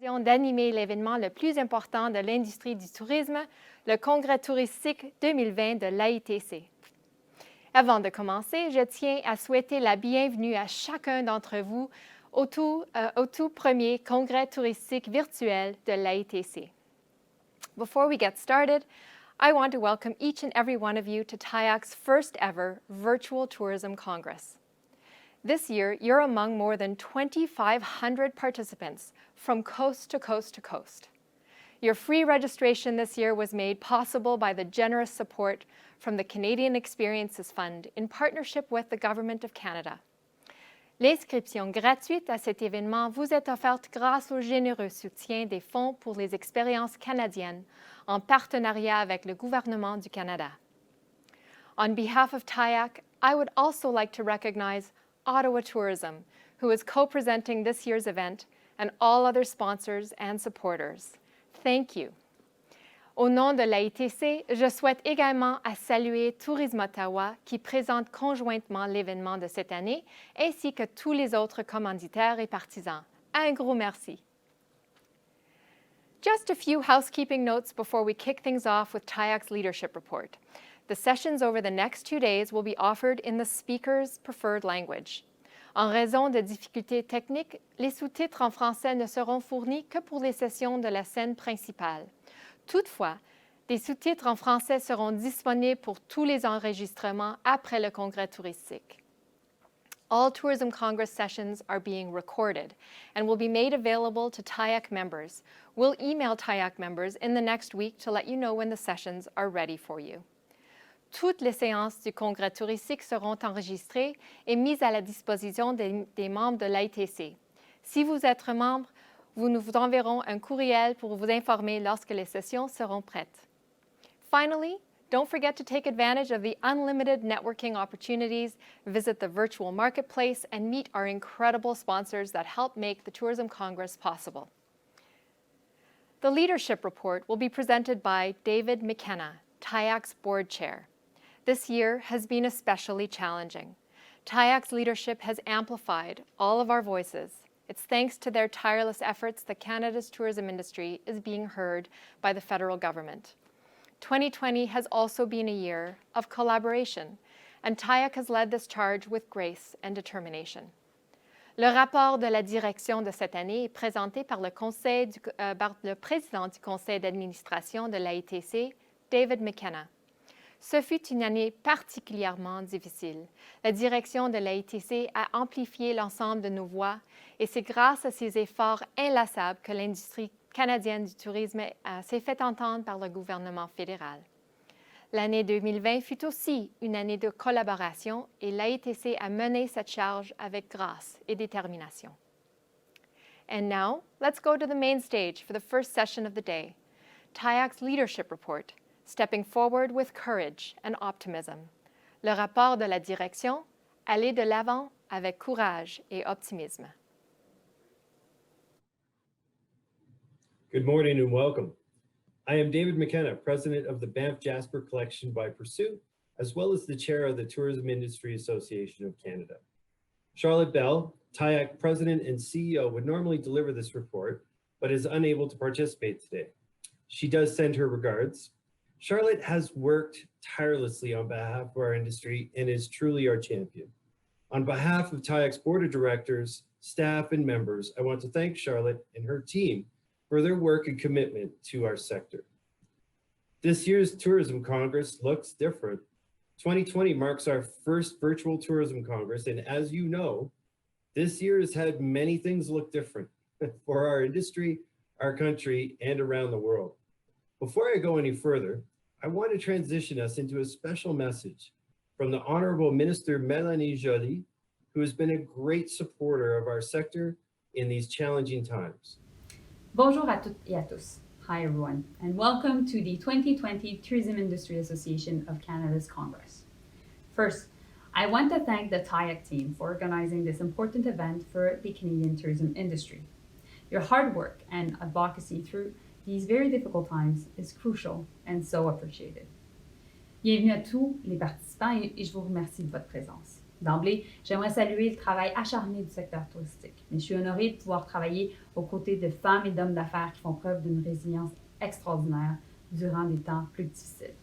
D'animer l'événement le plus important de l'industrie du tourisme, le Congrès touristique 2020 de l'AITC. Avant de commencer, je tiens à souhaiter la bienvenue à chacun d'entre vous au tout premier Congrès touristique virtuel de l'AITC. Before we get started, I want to welcome each and every one of you to TIAC's first ever Virtual Tourism Congress. This year, you're among more than 2,500 participants from coast to coast to coast. Your free registration this year was made possible by the generous support from the Canadian Experiences Fund in partnership with the Government of Canada. L'inscription gratuite à cet événement vous est offerte grâce au généreux soutien des Fonds pour les expériences canadiennes en partenariat avec le gouvernement du Canada. On behalf of TIAC, I would also like to recognize Ottawa Tourism, who is co-presenting this year's event, and all other sponsors and supporters. Thank you. Au nom de l'AITC, je souhaite également à saluer Tourisme Ottawa qui présente conjointement l'événement de cette année, ainsi que tous les autres commanditaires et partisans. Un gros merci. Just a few housekeeping notes before we kick things off with TIAC's leadership report. The sessions over the next 2 days will be offered in the speaker's preferred language. En raison de difficultés techniques, les sous-titres en français ne seront fournis que pour les sessions de la scène principale. Toutefois, des sous-titres en français seront disponibles pour tous les enregistrements après le congrès touristique. All Tourism Congress sessions are being recorded and will be made available to TIAC members. We'll email TIAC members in the next week to let you know when the sessions are ready for you. Toutes les séances du congrès touristique seront enregistrées et mises à la disposition des membres de l'AITC. Si vous êtes membre, nous vous enverrons un courriel pour vous informer lorsque les sessions seront prêtes. Finally, don't forget to take advantage of the unlimited networking opportunities, visit the virtual marketplace, and meet our incredible sponsors that help make the Tourism Congress possible. The leadership report will be presented by David McKenna, TIAC's board chair. This year has been especially challenging. TIAC's leadership has amplified all of our voices. It's thanks to their tireless efforts that Canada's tourism industry is being heard by the federal government. 2020 has also been a year of collaboration, and TIAC has led this charge with grace and determination. Le rapport de la direction de cette année est présenté par le président du conseil d'administration de l'AITC, David McKenna. Ce fut une année particulièrement difficile. La direction de l'AITC a amplifié l'ensemble de nos voix et c'est grâce à ces efforts inlassables que l'industrie canadienne du tourisme s'est fait entendre par le gouvernement fédéral. L'année 2020 fut aussi une année de collaboration et l'AITC a mené cette charge avec grâce et détermination. And now, let's go to the main stage for the first session of the day, TIAC's leadership report, Stepping Forward with Courage and Optimism. Le rapport de la direction, aller de l'avant avec courage et optimisme. Good morning and welcome. I am David McKenna, president of the Banff Jasper Collection by Pursuit, as well as the chair of the Tourism Industry Association of Canada. Charlotte Bell, TIAC president and CEO, would normally deliver this report, but is unable to participate today. She does send her regards. Charlotte has worked tirelessly on behalf of our industry and is truly our champion. On behalf of TIAC's board of directors, staff, and members, I want to thank Charlotte and her team for their work and commitment to our sector. This year's Tourism Congress looks different. 2020 marks our first virtual Tourism Congress, and as you know, this year has had many things look different for our industry, our country, and around the world. Before I go any further, I want to transition us into a special message from the Honorable Minister Mélanie Joly, who has been a great supporter of our sector in these challenging times. Bonjour à toutes et à tous. Hi everyone, and welcome to the 2020 Tourism Industry Association of Canada's Congress. First, I want to thank the TIAC team for organizing this important event for the Canadian tourism industry. Your hard work and advocacy through these very difficult times is crucial and so appreciated. Bienvenue à tous les participants et je vous remercie de votre présence. D'emblée, j'aimerais saluer le travail acharné du secteur touristique, mais je suis honorée de pouvoir travailler aux côtés de femmes et d'hommes d'affaires qui font preuve d'une résilience extraordinaire durant des temps plus difficiles.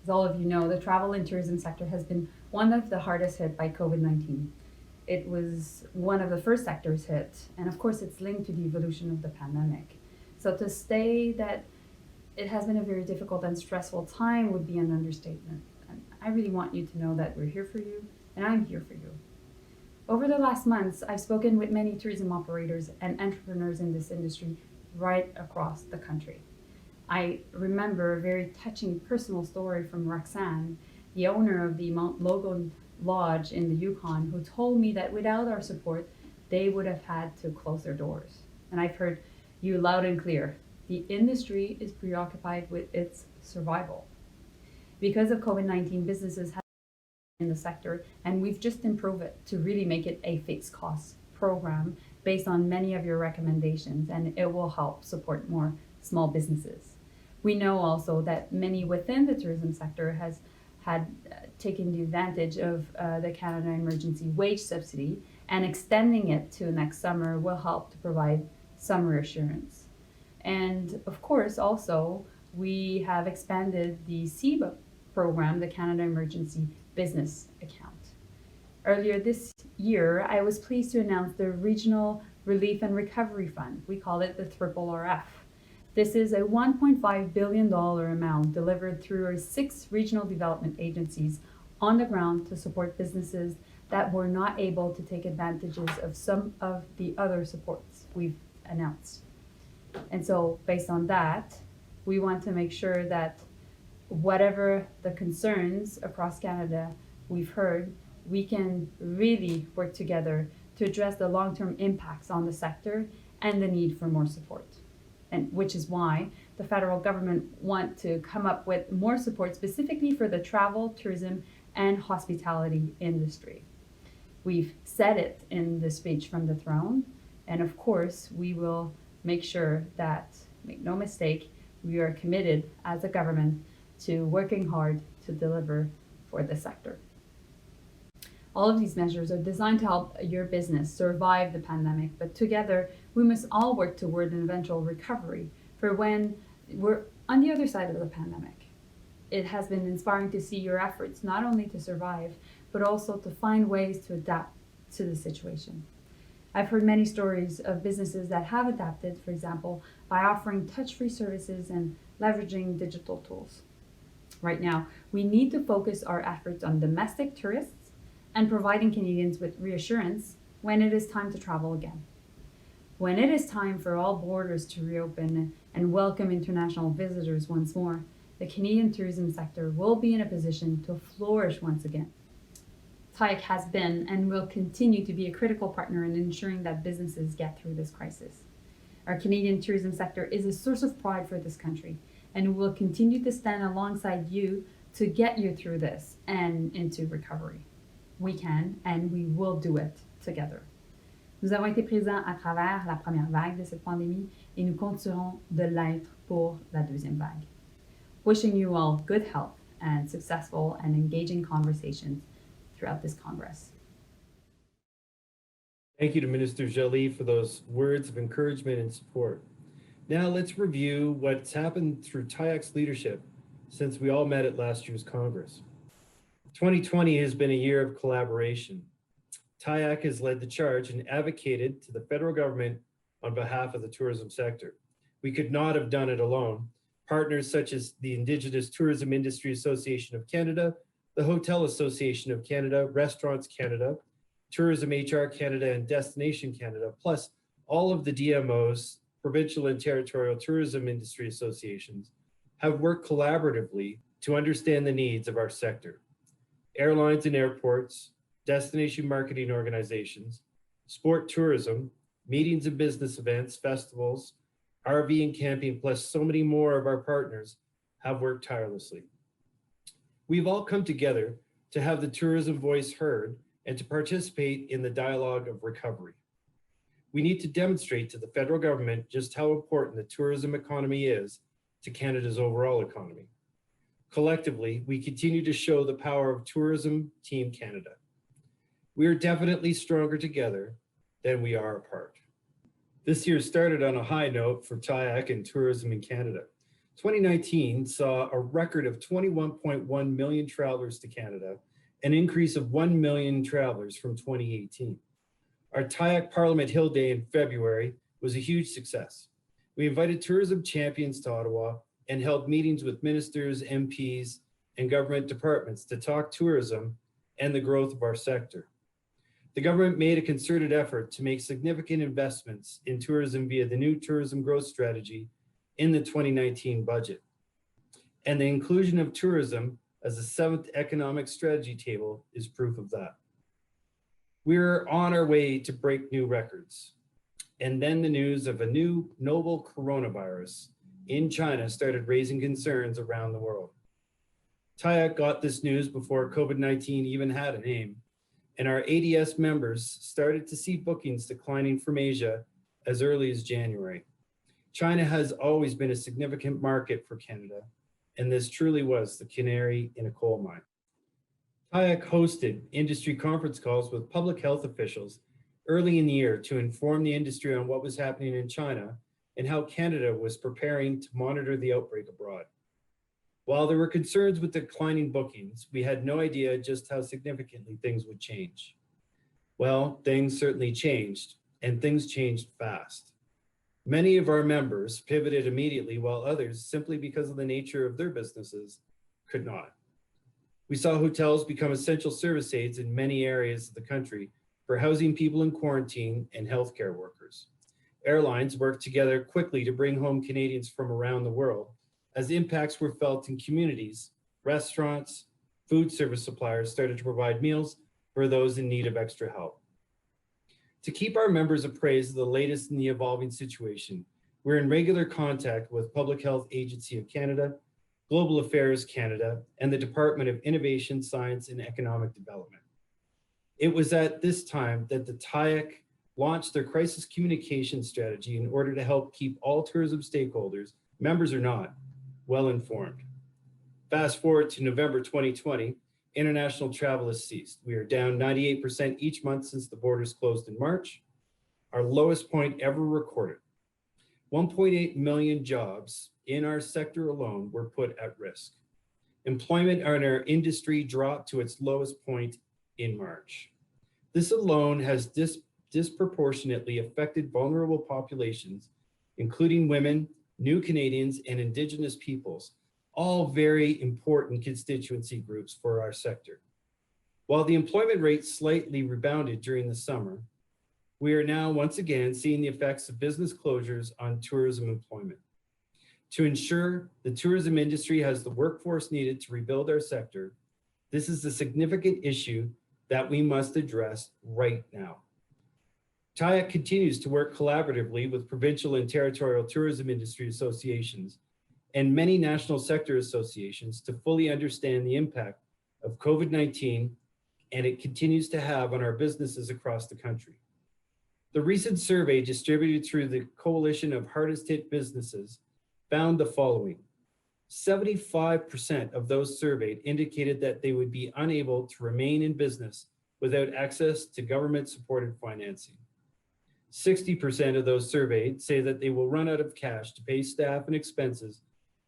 As all of you know, the travel and tourism sector has been one of the hardest hit by COVID-19. It was one of the first sectors hit, and of course it's linked to the evolution of the pandemic. So to say that it has been a very difficult and stressful time would be an understatement. And I really want you to know that we're here for you, and I'm here for you. Over the last months, I've spoken with many tourism operators and entrepreneurs in this industry right across the country. I remember a very touching personal story from Roxanne, the owner of the Mount Logan Lodge in the Yukon, who told me that without our support, they would have had to close their doors. And I've heard you loud and clear. The industry is preoccupied with its survival. Because of COVID-19, businesses have in the sector, and we've just improved it to really make it a fixed cost program based on many of your recommendations, and it will help support more small businesses. We know also that many within the tourism sector has had taken the advantage of the Canada Emergency Wage Subsidy, and extending it to next summer will help to provide some reassurance. And of course, also, we have expanded the CEBA program, the Canada Emergency Business Account. Earlier this year, I was pleased to announce the Regional Relief and Recovery Fund. We call it the RRF. This is a $1.5 billion amount delivered through our 6 regional development agencies on the ground to support businesses that were not able to take advantages of some of the other supports we've announced. And so based on that, we want to make sure that whatever the concerns across Canada we've heard, we can really work together to address the long-term impacts on the sector and the need for more support. And which is why the federal government want to come up with more support specifically for the travel, tourism, and hospitality industry. We've said it in the speech from the throne, and of course, we will make sure that, make no mistake, we are committed as a government to working hard to deliver for the sector. All of these measures are designed to help your business survive the pandemic, but together we must all work toward an eventual recovery for when we're on the other side of the pandemic. It has been inspiring to see your efforts not only to survive, but also to find ways to adapt to the situation. I've heard many stories of businesses that have adapted, for example, by offering touch-free services and leveraging digital tools. Right now, we need to focus our efforts on domestic tourists and providing Canadians with reassurance when it is time to travel again. When it is time for all borders to reopen and welcome international visitors once more, the Canadian tourism sector will be in a position to flourish once again. TIAC has been and will continue to be a critical partner in ensuring that businesses get through this crisis. Our Canadian tourism sector is a source of pride for this country, and we will continue to stand alongside you to get you through this and into recovery. We can and we will do it together. Nous avons été présents à travers la première vague de cette pandémie et nous continuerons de l'être pour la deuxième vague. Wishing you all good health and successful and engaging conversations throughout this Congress. Thank you to Minister Joly for those words of encouragement and support. Now let's review what's happened through TIAC's leadership since we all met at last year's Congress. 2020 has been a year of collaboration. TIAC has led the charge and advocated to the federal government on behalf of the tourism sector. We could not have done it alone. Partners such as the Indigenous Tourism Industry Association of Canada, the Hotel Association of Canada, Restaurants Canada, Tourism HR Canada, and Destination Canada, plus all of the DMOs, provincial and territorial tourism industry associations, have worked collaboratively to understand the needs of our sector. Airlines and airports, destination marketing organizations, sport tourism, meetings and business events, festivals, RV and camping, plus so many more of our partners have worked tirelessly. We've all come together to have the tourism voice heard and to participate in the dialogue of recovery. We need to demonstrate to the federal government just how important the tourism economy is to Canada's overall economy. Collectively, we continue to show the power of Tourism Team Canada. We are definitely stronger together than we are apart. This year started on a high note for TIAC and tourism in Canada. 2019 saw a record of 21.1 million travelers to Canada, an increase of 1 million travelers from 2018. Our TIAC Parliament Hill Day in February was a huge success. We invited tourism champions to Ottawa and held meetings with ministers, MPs, and government departments to talk tourism and the growth of our sector. The government made a concerted effort to make significant investments in tourism via the new tourism growth strategy in the 2019 budget. And the inclusion of tourism as the 7th economic strategy table is proof of that. We're on our way to break new records. And then the news of a new novel coronavirus in China started raising concerns around the world. TIAC got this news before COVID-19 even had a name, and our ADS members started to see bookings declining from Asia as early as January. China has always been a significant market for Canada, and this truly was the canary in a coal mine. TIAC hosted industry conference calls with public health officials early in the year to inform the industry on what was happening in China and how Canada was preparing to monitor the outbreak abroad. While there were concerns with declining bookings, we had no idea just how significantly things would change. Well, things certainly changed, and things changed fast. Many of our members pivoted immediately, while others, simply because of the nature of their businesses, could not. We saw hotels become essential service aids in many areas of the country for housing people in quarantine and healthcare workers. Airlines worked together quickly to bring home Canadians from around the world as impacts were felt in communities. Restaurants, food service suppliers started to provide meals for those in need of extra help. To keep our members appraised of the latest in the evolving situation, we're in regular contact with Public Health Agency of Canada, Global Affairs Canada, and the Department of Innovation, Science and Economic Development. It was at this time that the TIAC launched their crisis communication strategy in order to help keep all tourism stakeholders, members or not, well informed. Fast forward to November 2020, international travel has ceased. We are down 98% each month since the borders closed in March, our lowest point ever recorded. 1.8 million jobs in our sector alone were put at risk. Employment in our industry dropped to its lowest point in March. This alone has disproportionately affected vulnerable populations, including women, new Canadians, and Indigenous peoples, all very important constituency groups for our sector. While the employment rate slightly rebounded during the summer, we are now once again seeing the effects of business closures on tourism employment. To ensure the tourism industry has the workforce needed to rebuild our sector, this is a significant issue that we must address right now. TIAC continues to work collaboratively with provincial and territorial tourism industry associations and many national sector associations to fully understand the impact of COVID-19 and it continues to have on our businesses across the country. The recent survey distributed through the Coalition of Hardest Hit Businesses found the following. 75% of those surveyed indicated that they would be unable to remain in business without access to government-supported financing. 60% of those surveyed say that they will run out of cash to pay staff and expenses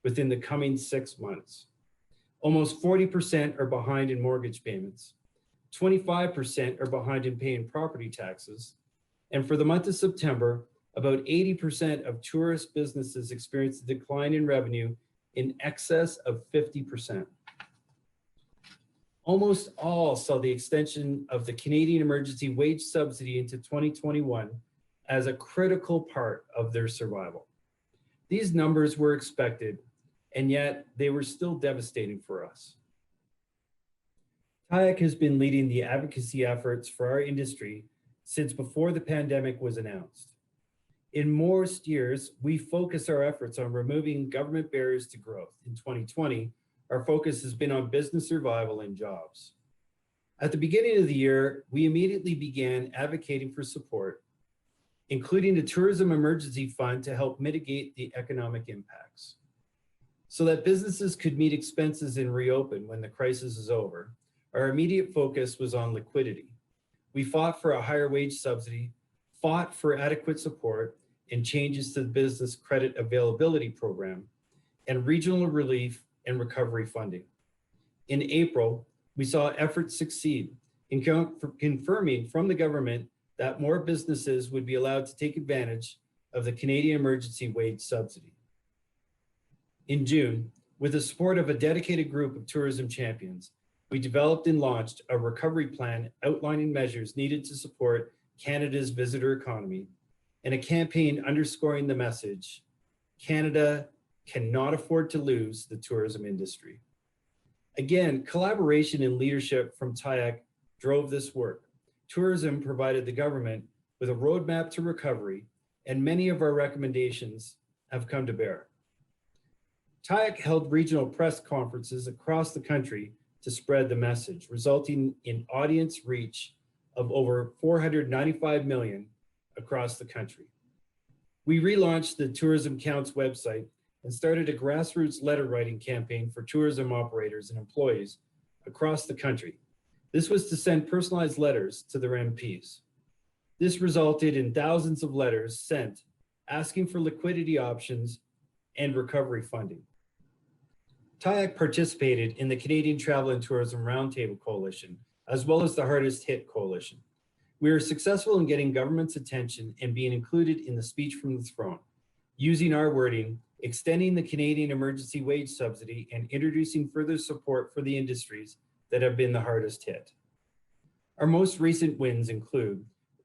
within the coming 6 months. Almost 40% are behind in mortgage payments. 25% are behind in paying property taxes. And for the month of September, about 80% of tourist businesses experienced a decline in revenue in excess of 50%. Almost all saw the extension of the Canadian Emergency Wage Subsidy into 2021 as a critical part of their survival. These numbers were expected, and yet they were still devastating for us. TIAC has been leading the advocacy efforts for our industry since before the pandemic was announced. In most years, we focus our efforts on removing government barriers to growth. In 2020, our focus has been on business survival and jobs. At the beginning of the year, we immediately began advocating for support, including the Tourism Emergency Fund to help mitigate the economic impacts. So that businesses could meet expenses and reopen when the crisis is over, our immediate focus was on liquidity. We fought for a higher wage subsidy, fought for adequate support and changes to the business credit availability program, and regional relief and recovery funding. In April, we saw efforts succeed in confirming from the government that more businesses would be allowed to take advantage of the Canadian Emergency Wage Subsidy. In June, with the support of a dedicated group of tourism champions, we developed and launched a recovery plan outlining measures needed to support Canada's visitor economy and a campaign underscoring the message, Canada cannot afford to lose the tourism industry. Again, collaboration and leadership from TIAC drove this work. Tourism provided the government with a roadmap to recovery, and many of our recommendations have come to bear. TIAC held regional press conferences across the country to spread the message, resulting in audience reach of over 495 million across the country. We relaunched the Tourism Counts website and started a grassroots letter writing campaign for tourism operators and employees across the country. This was to send personalized letters to their MPs. This resulted in thousands of letters sent asking for liquidity options and recovery funding. TIAC participated in the Canadian Travel and Tourism Roundtable Coalition, as well as the Hardest Hit Coalition. We were successful in getting government's attention and being included in the speech from the throne, using our wording, extending the Canadian Emergency Wage Subsidy and introducing further support for the industries that have been the hardest hit. Our most recent wins include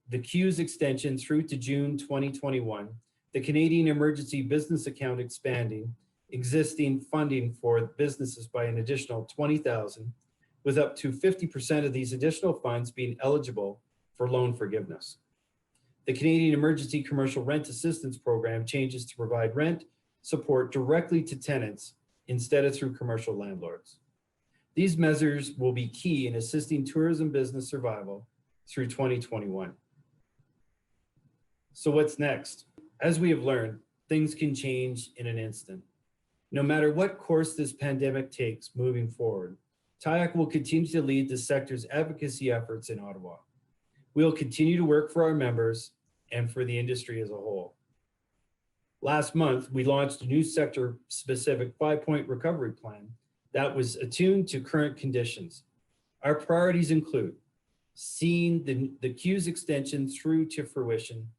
the CEWS extension through to June 2021, the Canadian Emergency Business Account expanding existing funding for businesses by an additional $20,000, with up to 50% of these additional funds being eligible for loan forgiveness. The Canadian Emergency Commercial Rent Assistance Program changes to provide rent support directly to tenants instead of through commercial landlords. These measures will be key in assisting tourism business survival through 2021. So what's next? As we have learned, things can change in an instant. No matter what course this pandemic takes moving forward, TIAC will continue to lead the sector's advocacy efforts in Ottawa. We will continue to work for our members and for the industry as a whole. Last month, we launched a new sector-specific 5-point recovery plan that was attuned to current conditions. Our priorities include seeing the CEWS extension through to fruition,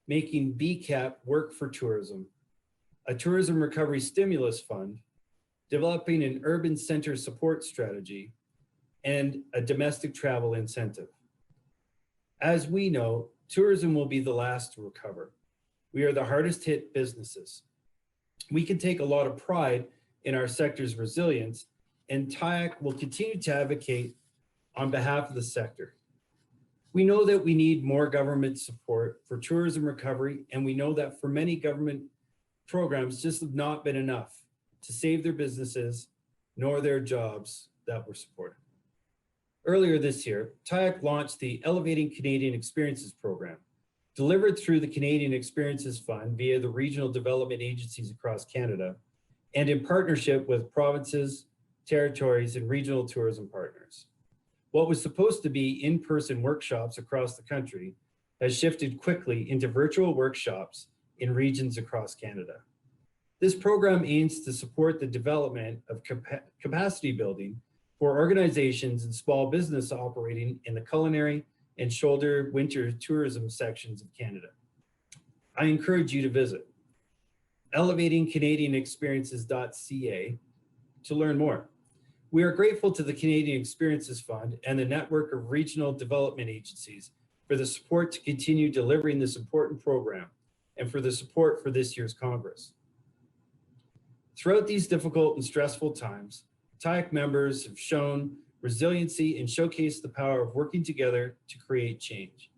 making BCAP work for tourism, a tourism recovery stimulus fund, developing an urban center support strategy, and a domestic travel incentive. As we know, tourism will be the last to recover. We are the hardest hit businesses. We can take a lot of pride in our sector's resilience, and TIAC will continue to advocate on behalf of the sector. We know that we need more government support for tourism recovery, and we know that for many government programs just have not been enough to save their businesses nor their jobs that were supported. Earlier this year, TIAC launched the Elevating Canadian Experiences program, delivered through the Canadian Experiences Fund via the regional development agencies across Canada, and in partnership with provinces, territories, and regional tourism partners. What was supposed to be in-person workshops across the country has shifted quickly into virtual workshops in regions across Canada. This program aims to support the development of capacity building for organizations and small business operating in the culinary and shoulder winter tourism sections of Canada. I encourage you to visit elevatingcanadianexperiences.ca to learn more. We are grateful to the Canadian Experiences Fund and the network of regional development agencies for the support to continue delivering this important program and for the support for this year's Congress. Throughout these difficult and stressful times, TIAC members have shown resiliency and showcased the power of working together to create change.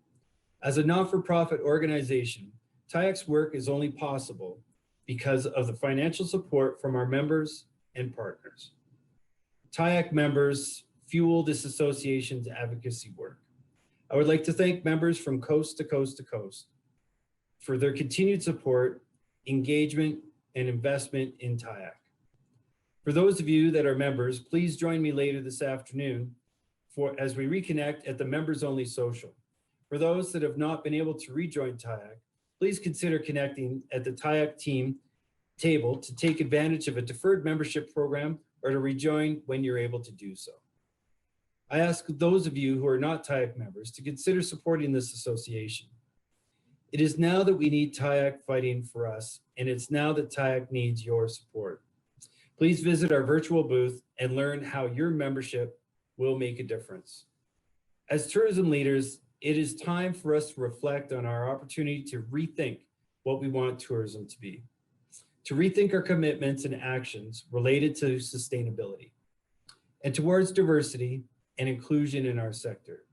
As a not-for-profit organization, TIAC's work is only possible because of the financial support from our members and partners. TIAC members fuel this association's advocacy work. I would like to thank members from coast to coast to coast for their continued support, engagement, and investment in TIAC. For those of you that are members, please join me later this afternoon as we reconnect at the members only social. For those that have not been able to rejoin TIAC, please consider connecting at the TIAC team table to take advantage of a deferred membership program or to rejoin when you're able to do so. I ask those of you who are not TIAC members to consider supporting this association. It is now that we need TIAC fighting for us, and it's now that TIAC needs your support. Please visit our virtual booth and learn how your membership will make a difference. As tourism leaders, it is time for us to reflect on our opportunity to rethink what we want tourism to be, to rethink our commitments and actions related to sustainability, and towards diversity and inclusion in our sector.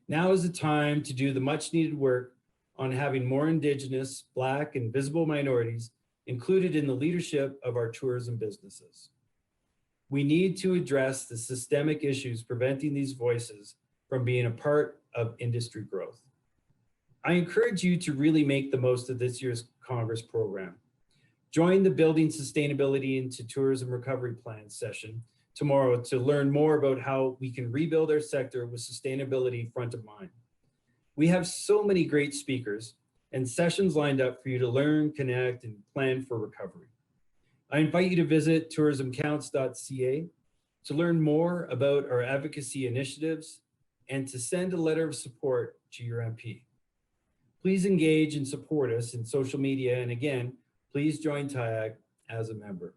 Now is the time to do the much needed work on having more Indigenous, Black, and visible minorities included in the leadership of our tourism businesses. We need to address the systemic issues preventing these voices from being a part of industry growth. I encourage you to really make the most of this year's Congress program. Join the Building Sustainability into Tourism Recovery Plan session tomorrow to learn more about how we can rebuild our sector with sustainability front of mind. We have so many great speakers and sessions lined up for you to learn, connect, and plan for recovery. I invite you to visit tourismcounts.ca to learn more about our advocacy initiatives and to send a letter of support to your MP. Please engage and support us in social media, and again, please join TIAC as a member.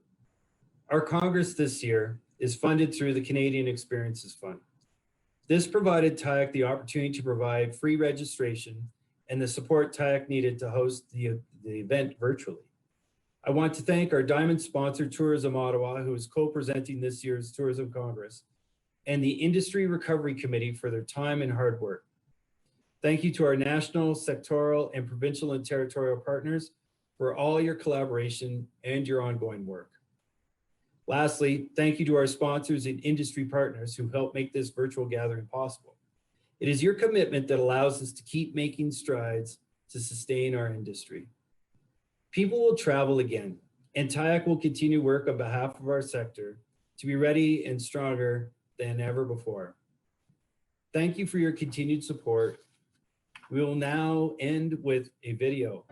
Our Congress this year is funded through the Canadian Experiences Fund. This provided TIAC the opportunity to provide free registration and the support TIAC needed to host the event virtually. I want to thank our diamond sponsor, Tourism Ottawa, who is co-presenting this year's Tourism Congress, and the Industry Recovery Committee for their time and hard work. Thank you to our national, sectoral, and provincial and territorial partners for all your collaboration and your ongoing work. Lastly, thank you to our sponsors and industry partners who help make this virtual gathering possible. It is your commitment that allows us to keep making strides to sustain our industry. People will travel again, and TIAC will continue work on behalf of our sector to be ready and stronger than ever before. Thank you for your continued support. We will now end with a video.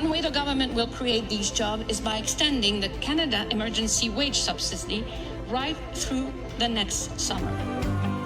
One way the government will create these jobs is by extending the Canada Emergency Wage Subsidy right through the next summer.